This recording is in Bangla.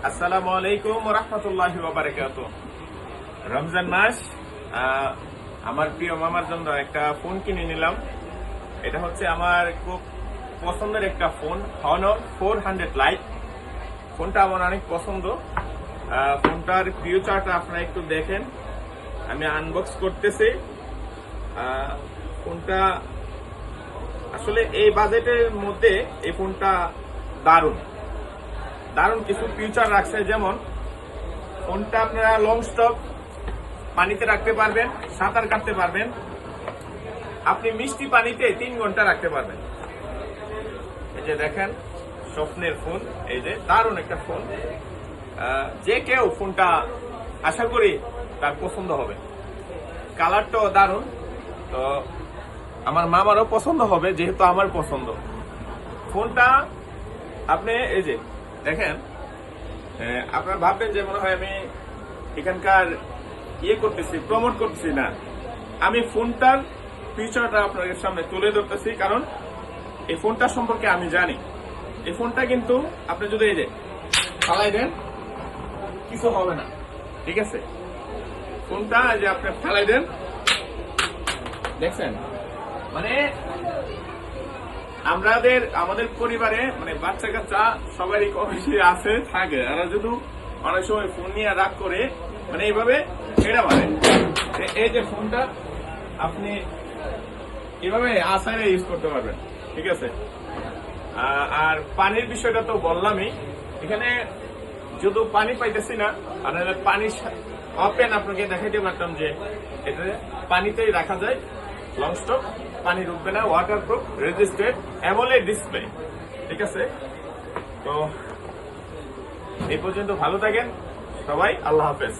আসসালামু আলাইকুম ওয়া রাহমাতুল্লাহি ওয়া বারাকাতুহু। রমজান মাস, আমার প্রিয় মামার জন্য একটা ফোন কিনে নিলাম। এটা হচ্ছে আমার খুব পছন্দের একটা ফোন, Honor 400 Lite। ফোনটা আমার অনেক পছন্দ। ফোনটার ফিউচারটা আপনারা একটু দেখেন। আমি আনবক্স করতেছি। ফোনটা আসলে এই বাজেটের মধ্যে এই ফোনটা দারুণ দারুণ কিছু ফিউচার রাখছে। যেমন ফোনটা আপনারা লং স্টপ পানিতে রাখতে পারবেন, সাঁতার কাটতে পারবেন, আপনি মিষ্টি পানিতে 3 ঘন্টা রাখতে পারবেন। এই যে দেখেন, স্বপ্নের ফোন, এই যে দারুণ একটা ফোন। যে কেউ ফোনটা আশা করি তার পছন্দ হবে। কালারটাও দারুণ, তো আমার মামারও পছন্দ হবে যেহেতু আমার পছন্দ। ফোনটা আপনি এই যে দেখেন, আপনারা ভাববেন যে মনে হয় আমি এখানকার করতেছি, প্রমোট করতেছি। না, আমি ফোনটার ফিচারটা আপনাদের সামনে তুলে ধরতেছি, কারণ এই ফোনটা সম্পর্কে আমি জানি। এই ফোনটা কিন্তু আপনি যদি এই যে ফালাই দেন কিছু হবে না, ঠিক আছে? ফোনটা যে আপনি ফালাই দেন, দেখছেন, মানে আমাদের পরিবারে মানে বাচ্চা কাচ্চা সবারই কম বেশি আছে থাকে, আর যদি অনেক সময় ফোন নিয়ে রাগ করে মানে এইভাবে ছেড়ে মারে। এই যে ফোনটা আপনি এভাবে আসারে ইউজ করতে পারবেন, ঠিক আছে? আর পানির বিষয়টা তো বললামই। এখানে যদি পানি পাইতেছি না, আর পানি ওপেন আপনাকে দেখাইতে পারতাম যে এটা পানিতেই রাখা যায়, লং স্টপ, পানি ঢুকবে না, ওয়াটারপ্রুফ, রেজিস্টার্ড, অ্যামোলেড ডিসপ্লে, ঠিক আছে? তো এই পর্যন্ত ভালো থাকেন সবাই, আল্লাহ হাফেজ।